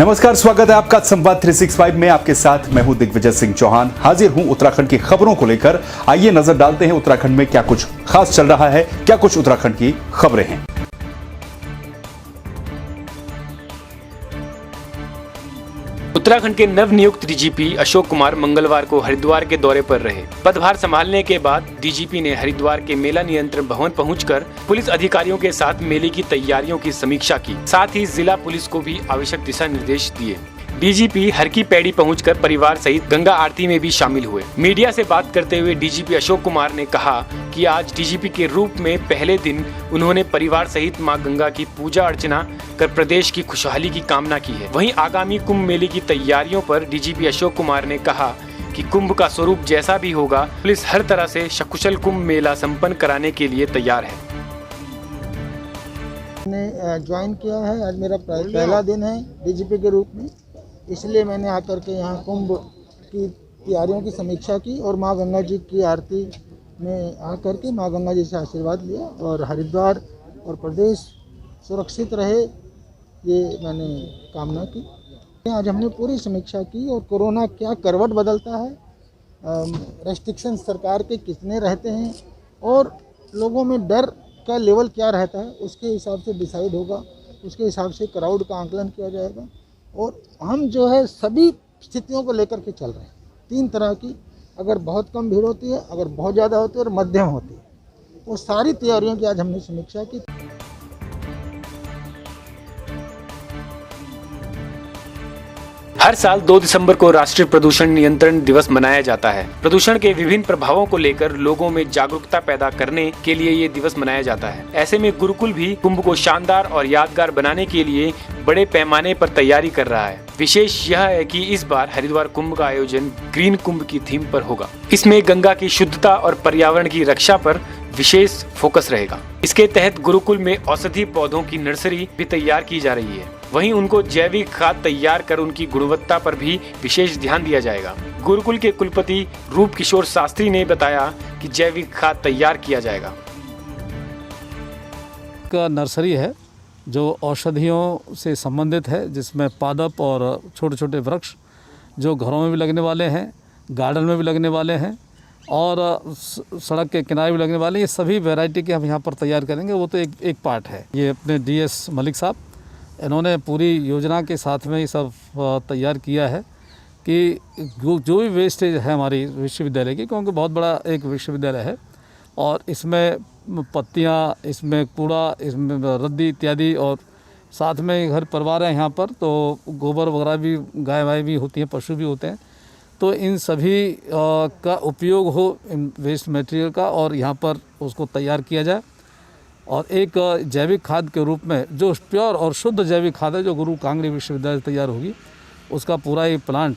नमस्कार, स्वागत है आपका संवाद 365 में। आपके साथ मैं हूं दिग्विजय सिंह चौहान। हाजिर हूं उत्तराखंड की खबरों को लेकर। आइए नजर डालते हैं उत्तराखंड में क्या कुछ खास चल रहा है, क्या कुछ उत्तराखंड की खबरें हैं। उत्तराखंड के नवनियुक्त डीजीपी अशोक कुमार मंगलवार को हरिद्वार के दौरे पर रहे। पदभार संभालने के बाद डीजीपी ने हरिद्वार के मेला नियंत्रण भवन पहुंचकर पुलिस अधिकारियों के साथ मेले की तैयारियों की समीक्षा की। साथ ही जिला पुलिस को भी आवश्यक दिशा निर्देश दिए। डीजीपी हर की पैड़ी पहुंचकर परिवार सहित गंगा आरती में भी शामिल हुए। मीडिया से बात करते हुए डीजीपी अशोक कुमार ने कहा कि आज डीजीपी के रूप में पहले दिन उन्होंने परिवार सहित मां गंगा की पूजा अर्चना कर प्रदेश की खुशहाली की कामना की है। वहीं आगामी कुंभ मेले की तैयारियों पर डीजीपी अशोक कुमार ने कहा कि कुंभ का स्वरूप जैसा भी होगा, पुलिस हर तरह से सकुशल कुंभ मेला संपन्न कराने के लिए तैयार है। मैंने ज्वाइन किया है, आज मेरा पहला दिन है डीजीपी के रूप में, इसलिए मैंने आकर के यहाँ कुंभ की तैयारियों की समीक्षा की और माँ गंगा जी की आरती में आकर के माँ गंगा जी से आशीर्वाद लिया और हरिद्वार और प्रदेश सुरक्षित रहे, ये मैंने कामना की। आज हमने पूरी समीक्षा की और कोरोना क्या करवट बदलता है, रेस्ट्रिक्शन सरकार के कितने रहते हैं और लोगों में डर का लेवल क्या रहता है, उसके हिसाब से डिसाइड होगा, उसके हिसाब से क्राउड का आंकलन किया जाएगा। और हम जो है सभी स्थितियों को लेकर के चल रहे हैं, 3 तरह की, अगर बहुत कम भीड़ होती है, अगर बहुत ज़्यादा होती है और मध्यम होती है, वो सारी तैयारियों की आज हमने समीक्षा की। हर साल 2 दिसंबर को राष्ट्रीय प्रदूषण नियंत्रण दिवस मनाया जाता है। प्रदूषण के विभिन्न प्रभावों को लेकर लोगों में जागरूकता पैदा करने के लिए ये दिवस मनाया जाता है। ऐसे में गुरुकुल भी कुंभ को शानदार और यादगार बनाने के लिए बड़े पैमाने पर तैयारी कर रहा है। विशेष यह है कि इस बार हरिद्वार कुंभ का आयोजन ग्रीन कुंभ की थीम पर होगा। इसमें गंगा की शुद्धता और पर्यावरण की रक्षा पर विशेष फोकस रहेगा। इसके तहत गुरुकुल में औषधि पौधों की नर्सरी भी तैयार की जा रही है। वहीं उनको जैविक खाद तैयार कर उनकी गुणवत्ता पर भी विशेष ध्यान दिया जाएगा। गुरुकुल के कुलपति रूप किशोर शास्त्री ने बताया कि जैविक खाद तैयार किया जाएगा। का नर्सरी है जो औषधियों से संबंधित है, जिसमें पादप और छोटे छोटे वृक्ष जो घरों में भी लगने वाले हैं, गार्डन में भी लगने वाले हैं और सड़क के किनारे भी लगने वाले हैं। ये सभी वैरायटी के हम यहाँ पर तैयार करेंगे। वो तो एक पार्ट है। ये अपने DS मलिक साहब, इन्होंने पूरी योजना के साथ में ये सब तैयार किया है कि जो भी वेस्टेज है हमारी विश्वविद्यालय की, क्योंकि बहुत बड़ा एक विश्वविद्यालय है और इसमें पत्तियाँ, इसमें कूड़ा, इसमें रद्दी इत्यादि, और साथ में घर परिवार है यहाँ पर, तो गोबर वगैरह भी, गाय वाय भी होती हैं, पशु भी होते हैं, तो इन सभी का उपयोग हो इन वेस्ट मटेरियल का और यहाँ पर उसको तैयार किया जाए। और एक जैविक खाद के रूप में जो प्योर और शुद्ध जैविक खाद है, जो गुरु कांगड़ी विश्वविद्यालय से तैयार होगी, उसका पूरा ये प्लांट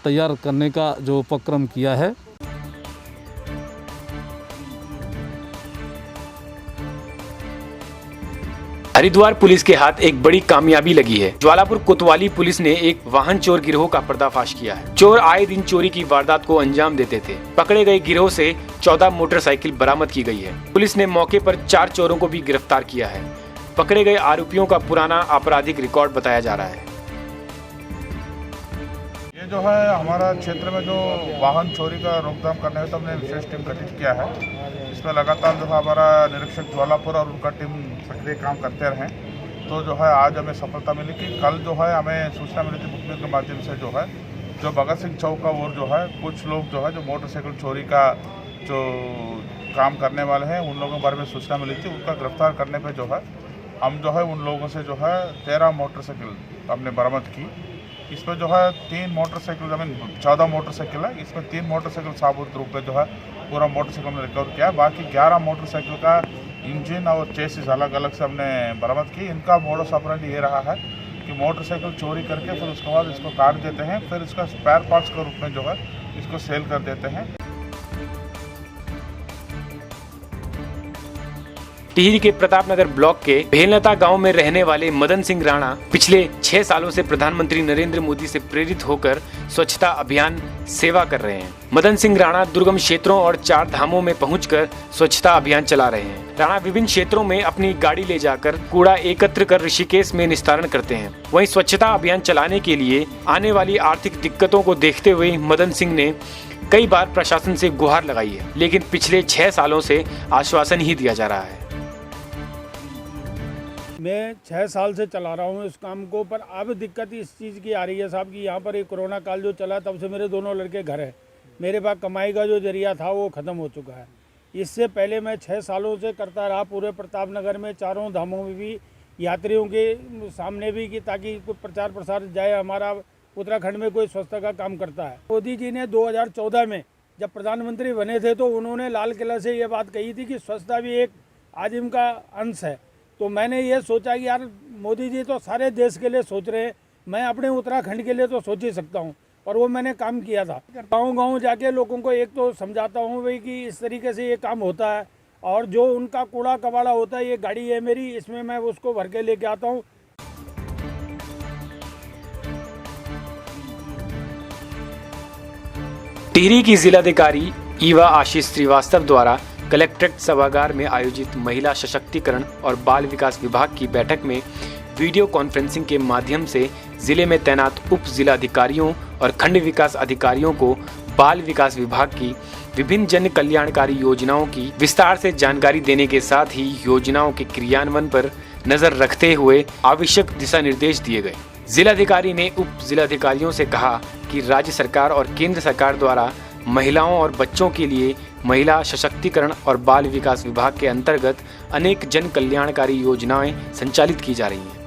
तैयार करने का जो उपक्रम किया है। हरिद्वार पुलिस के हाथ एक बड़ी कामयाबी लगी है। ज्वालापुर कोतवाली पुलिस ने एक वाहन चोर गिरोह का पर्दाफाश किया है। चोर आए दिन चोरी की वारदात को अंजाम देते थे। पकड़े गए गिरोह से 14 मोटरसाइकिल बरामद की गई है। पुलिस ने मौके पर 4 चोरों को भी गिरफ्तार किया है। पकड़े गए आरोपियों का पुराना आपराधिक रिकॉर्ड बताया जा रहा है। ये जो है हमारा क्षेत्र में जो वाहन चोरी का रोकथाम करने में तो हमने विशेष टीम गठित किया है। इसमें लगातार जो है हमारा निरीक्षक ज्वालापुर और उनका टीम सक्रिय काम करते रहे, तो जो है आज हमें सफलता मिली कि कल जो है हमें सूचना मिली थी बुकमेल के माध्यम से, जो है जो भगत सिंह चौक का ओर जो है कुछ लोग जो है जो मोटरसाइकिल चोरी का जो काम करने वाले हैं, उन लोगों के बारे में सूचना मिली थी। उनका गिरफ्तार करने पर जो है हम जो है उन लोगों से जो है 13 मोटरसाइकिल हमने बरामद की। इसमें जो है 3 मोटरसाइकिल, 14 मोटरसाइकिल है, इसमें 3 मोटरसाइकिल साबुत रूप में जो है पूरा मोटरसाइकिल हमने रिकवर किया। बाकी 11 मोटरसाइकिल का इंजन और चेसिस अलग अलग से हमने बरामद की। इनका मोडस ऑपरेंडी ये रहा है कि मोटरसाइकिल चोरी करके फिर उसके बाद इसको काट देते हैं, फिर इसका स्पेयर पार्ट्स के रूप में जो है इसको सेल कर देते हैं। टिहरी के प्रतापनगर ब्लॉक के भेलनता गांव में रहने वाले मदन सिंह राणा पिछले 6 सालों से प्रधानमंत्री नरेंद्र मोदी से प्रेरित होकर स्वच्छता अभियान सेवा कर रहे हैं। मदन सिंह राणा दुर्गम क्षेत्रों और 4 धामों में पहुंचकर स्वच्छता अभियान चला रहे हैं। राणा विभिन्न क्षेत्रों में अपनी गाड़ी ले जाकर कूड़ा एकत्र कर ऋषिकेश में निस्तारण करते हैं। वहीं स्वच्छता अभियान चलाने के लिए आने वाली आर्थिक दिक्कतों को देखते हुए मदन सिंह ने कई बार प्रशासन से गुहार लगाई है, लेकिन पिछले 6 सालों से आश्वासन ही दिया जा रहा है। मैं 6 साल से चला रहा हूँ इस काम को, पर अब दिक्कत इस चीज़ की आ रही है साहब कि यहाँ पर एक कोरोना काल जो चला तब से मेरे दोनों लड़के घर है। मेरे पास कमाई का जो जरिया था वो ख़त्म हो चुका है। इससे पहले मैं 6 सालों से करता रहा पूरे प्रतापनगर में, 4 धामों में भी, यात्रियों के सामने भी, कि ताकि कोई प्रचार प्रसार जाए हमारा उत्तराखंड में कोई स्वच्छता का काम करता है। मोदी जी ने 2014 में जब प्रधानमंत्री बने थे तो उन्होंने लाल किला से ये बात कही थी कि स्वच्छता भी एक आजीवन का अंश है। तो मैंने ये सोचा कि यार मोदी जी तो सारे देश के लिए सोच रहे हैं, मैं अपने उत्तराखंड के लिए तो सोच ही सकता हूँ। और वो मैंने काम किया था। गाँव जाके लोगों को एक तो समझाता हूँ भाई कि इस तरीके से ये काम होता है, और जो उनका कूड़ा कबाड़ा होता है, ये गाड़ी है मेरी, इसमें मैं उसको भर के लेके आता हूँ। टिहरी की जिलाधिकारी ईवा आशीष श्रीवास्तव द्वारा कलेक्ट्रेट सभागार में आयोजित महिला सशक्तिकरण और बाल विकास विभाग की बैठक में वीडियो कॉन्फ्रेंसिंग के माध्यम से जिले में तैनात उप जिलाधिकारियों और खंड विकास अधिकारियों को बाल विकास विभाग की विभिन्न जन कल्याणकारी योजनाओं की विस्तार से जानकारी देने के साथ ही योजनाओं के क्रियान्वयन पर नजर रखते हुए आवश्यक दिशा निर्देश दिए गए। जिलाधिकारी ने उप जिलाधिकारियों से कहा कि राज्य सरकार और केंद्र सरकार द्वारा महिलाओं और बच्चों के लिए महिला सशक्तिकरण और बाल विकास विभाग के अंतर्गत अनेक जन कल्याणकारी योजनाएं संचालित की जा रही हैं।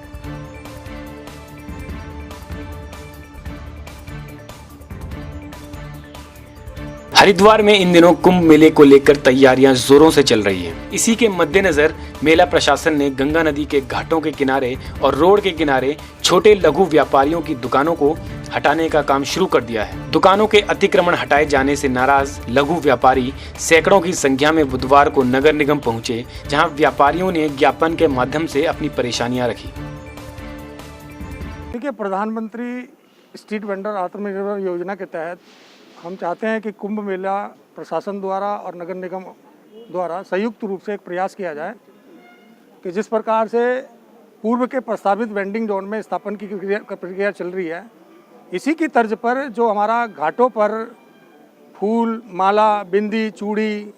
हरिद्वार में इन दिनों कुंभ मेले को लेकर तैयारियां जोरों से चल रही हैं। इसी के मद्देनजर मेला प्रशासन ने गंगा नदी के घाटों के किनारे और रोड के किनारे छोटे लघु व्यापारियों की दुकानों को हटाने का काम शुरू कर दिया है। दुकानों के अतिक्रमण हटाए जाने से नाराज लघु व्यापारी सैकड़ों की संख्या में बुधवार को नगर निगम पहुंचे, जहां व्यापारियों ने ज्ञापन के माध्यम से अपनी परेशानियां रखी। देखिए, प्रधानमंत्री स्ट्रीट वेंडर आत्मनिर्भर योजना के तहत हम चाहते हैं कि कुंभ मेला प्रशासन द्वारा और नगर निगम द्वारा संयुक्त रूप से एक प्रयास किया जाए कि जिस प्रकार से पूर्व के प्रस्तावित वेंडिंग जोन में स्थापन की प्रक्रिया चल रही है, इसी की तर्ज पर जो हमारा घाटों पर फूल, माला, बिंदी, चूड़ी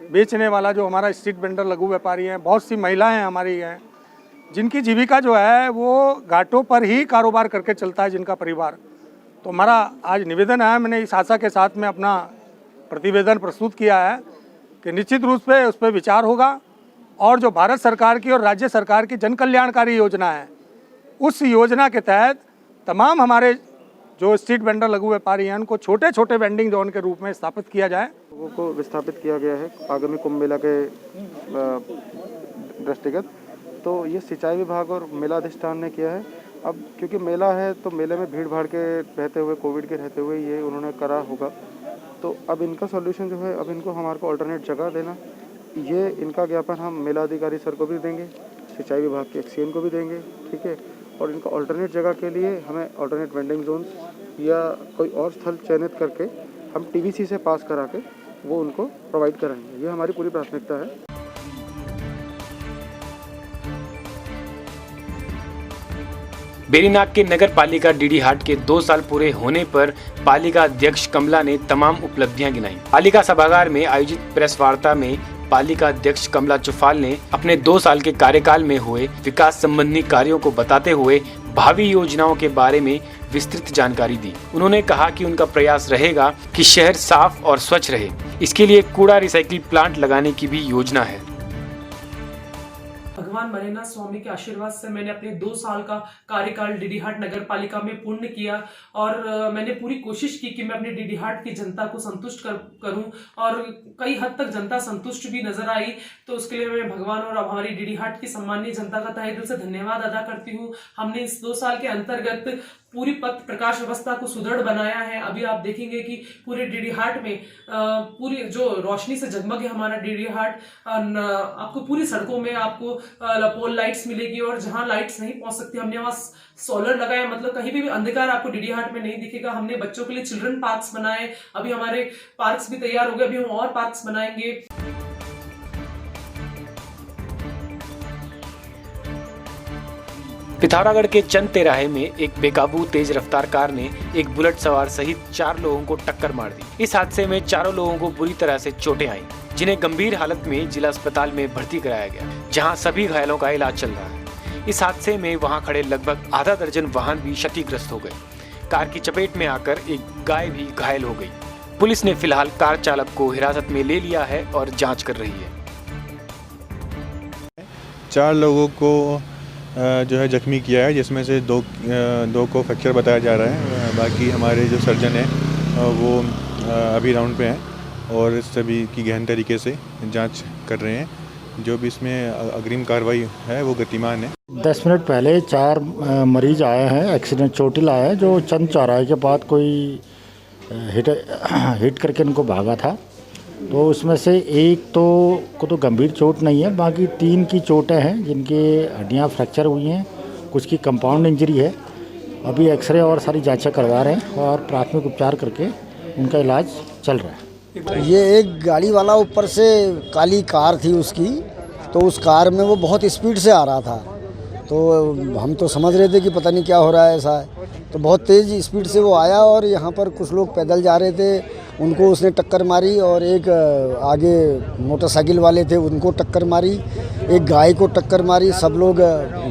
बेचने वाला जो हमारा स्ट्रीट वेंडर लघु व्यापारी हैं, बहुत सी महिलाएं हमारी हैं जिनकी जीविका जो है वो घाटों पर ही कारोबार करके चलता है जिनका परिवार। तो हमारा आज निवेदन है, मैंने इस आशा के साथ में अपना प्रतिवेदन प्रस्तुत किया है कि निश्चित रूप से उस पर विचार होगा और जो भारत सरकार की और राज्य सरकार की जन कल्याणकारी योजना है, उस योजना के तहत तमाम हमारे जो स्ट्रीट वेंडर लघु व्यापारी हैं उनको छोटे छोटे वेंडिंग जोन के रूप में स्थापित किया जाए। लोगों को विस्थापित किया गया है आगामी कुंभ मेला के दृष्टिगत। तो ये सिंचाई विभाग और मेला अधिष्ठान ने किया है। अब क्योंकि मेला है तो मेले में भीड़ भाड़ के रहते हुए, कोविड के रहते हुए ये उन्होंने करा होगा। तो अब इनका सॉल्यूशन जो है, अब इनको हमारे को अल्टरनेट जगह देना, ये इनका ज्ञापन हम मेला अधिकारी सर को भी देंगे, सिंचाई विभाग के एक्सीएन को भी देंगे, ठीक है। और इनका अल्टरनेट जगह के लिए हमें अल्टरनेट वेंडिंग जोन्स या कोई और स्थल चयनित करके हम टीवीसी से पास करा के वो उनको प्रोवाइड कराएंगे। ये हमारी पूरी प्राथमिकता है। बेरीनाग के नगर पालिका डीडीहाट के 2 साल पूरे होने पर पालिका अध्यक्ष कमला ने तमाम उपलब्धियां गिनाई। पालिका सभागार में आयोजित प्रेस वार्ता में पालिका अध्यक्ष कमला चुफाल ने अपने 2 साल के कार्यकाल में हुए विकास संबंधी कार्यों को बताते हुए भावी योजनाओं के बारे में विस्तृत जानकारी दी। उन्होंने कहा कि उनका प्रयास रहेगा कि शहर साफ और स्वच्छ रहे। इसके लिए कूड़ा रिसाइकिल प्लांट लगाने की भी योजना है। भगवान मरेनाथ स्वामी के आशीर्वाद से मैंने अपने 2 साल का कार्यकाल डीडीहाट नगर पालिका में पूर्ण किया और मैंने पूरी कोशिश की कि मैं अपने डीडीहाट की जनता को संतुष्ट करूं और कई हद तक जनता संतुष्ट भी नजर आई। तो उसके लिए मैं भगवान और हमारी डीडीहाट की सम्मानीय जनता का तहे दिल से धन्यवाद अदा करती हूं। हमने इस 2 साल के अंतर्गत पूरी पथ प्रकाश व्यवस्था को सुदृढ़ बनाया है। अभी आप देखेंगे कि पूरे डीडी हाट में पूरी जो रोशनी से जगमग है हमारा डीडी हाट, आपको पूरी सड़कों में आपको पोल लाइट्स मिलेगी और जहां लाइट्स नहीं पहुंच सकती हमने वहां सोलर लगाया, मतलब कहीं भी अंधकार आपको डीडी हाट में नहीं दिखेगा। हमने बच्चों के लिए चिल्ड्रन पार्क्स बनाए, अभी हमारे पार्क्स भी तैयार हो गए, अभी हम और पार्क्स बनाएंगे। पिथौरागढ़ के चंद तिराहे में एक बेकाबू तेज रफ्तार कार ने एक बुलेट सवार सहित 4 लोगों को टक्कर मार दी। इस हादसे में चारों लोगों को बुरी तरह से चोटें आईं, जिन्हें गंभीर हालत में जिला अस्पताल में भर्ती कराया गया, जहां सभी घायलों का इलाज चल रहा है। इस हादसे में वहां खड़े लगभग आधा दर्जन वाहन भी क्षतिग्रस्त हो गए। कार की चपेट में आकर एक गाय भी घायल हो गई। पुलिस ने फिलहाल कार चालक को हिरासत में ले लिया है और जाँच कर रही है। 4 लोगों को जो है जख्मी किया है, जिसमें से दो को फ्रैक्चर बताया जा रहा है। बाकी हमारे जो सर्जन हैं वो अभी राउंड पे हैं और सभी की गहन तरीके से जांच कर रहे हैं। जो भी इसमें अग्रिम कार्रवाई है वो गतिमान है। 10 मिनट पहले 4 मरीज आए हैं, एक्सीडेंट चोटिल आए हैं, जो चंद चौराहे के बाद कोई हिट करके इनको भागा था। तो उसमें से एक को तो गंभीर चोट नहीं है, बाकी 3 की चोटें हैं जिनके हड्डियां फ्रैक्चर हुई हैं, कुछ की कंपाउंड इंजरी है। अभी एक्सरे और सारी जांचें करवा रहे हैं और प्राथमिक उपचार करके उनका इलाज चल रहा है। ये एक गाड़ी वाला ऊपर से काली कार थी उसकी, तो उस कार में वो बहुत स्पीड से आ रहा था, तो हम तो समझ रहे थे कि पता नहीं क्या हो रहा है ऐसा है। तो बहुत तेज़ स्पीड से वो आया और यहाँ पर कुछ लोग पैदल जा रहे थे, उनको उसने टक्कर मारी और एक आगे मोटरसाइकिल वाले थे उनको टक्कर मारी, एक गाय को टक्कर मारी। सब लोग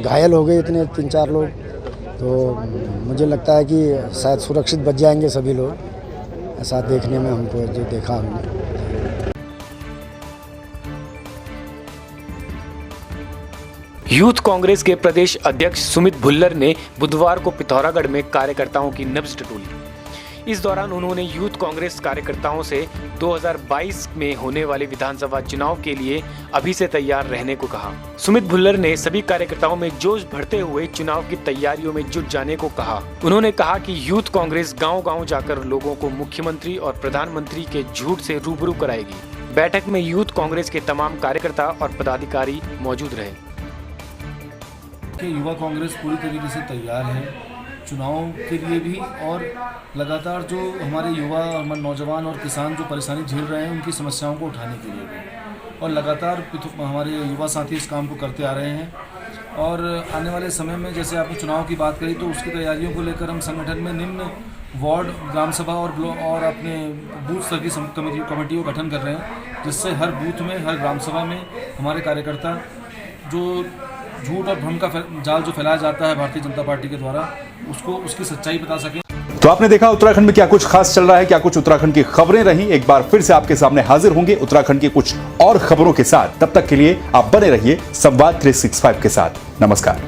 घायल हो गए, इतने 3-4 लोग। तो मुझे लगता है कि शायद सुरक्षित बच जाएंगे सभी लोग, ऐसा देखने में हमको जो देखा हमने। यूथ कांग्रेस के प्रदेश अध्यक्ष सुमित भुल्लर ने बुधवार को पिथौरागढ़ में कार्यकर्ताओं की नब्ज टटोली। इस दौरान उन्होंने यूथ कांग्रेस कार्यकर्ताओं से 2022 में होने वाले विधानसभा चुनाव के लिए अभी से तैयार रहने को कहा। सुमित भुल्लर ने सभी कार्यकर्ताओं में जोश भरते हुए चुनाव की तैयारियों में जुट जाने को कहा। उन्होंने कहा कि यूथ कांग्रेस गांव-गांव जाकर लोगों को मुख्यमंत्री और प्रधानमंत्री के झूठ से रूबरू कराएगी। बैठक में यूथ कांग्रेस के तमाम कार्यकर्ता और पदाधिकारी मौजूद रहे। युवा कांग्रेस पूरी तरीके से तैयार है चुनाव के लिए भी, और लगातार जो हमारे युवा, हमारे नौजवान और किसान जो परेशानी झेल रहे हैं उनकी समस्याओं को उठाने के लिए भी, और लगातार हमारे युवा साथी इस काम को करते आ रहे हैं। और आने वाले समय में जैसे आपने चुनाव की बात करी, तो उसकी तैयारियों को लेकर हम संगठन में निम्न वार्ड, ग्राम सभा और अपने बूथ स्तर की कमेटी का गठन कर रहे हैं, जिससे हर बूथ में, हर ग्राम सभा में हमारे कार्यकर्ता जो झूठ और भ्रम का जाल जो फैलाया जाता है भारतीय जनता पार्टी के द्वारा, उसकी सच्चाई बता सकें। तो आपने देखा उत्तराखंड में क्या कुछ खास चल रहा है, क्या कुछ उत्तराखंड की खबरें रही। एक बार फिर से आपके सामने हाजिर होंगे उत्तराखंड की कुछ और खबरों के साथ। तब तक के लिए आप बने रहिए संवाद 365 के साथ। नमस्कार।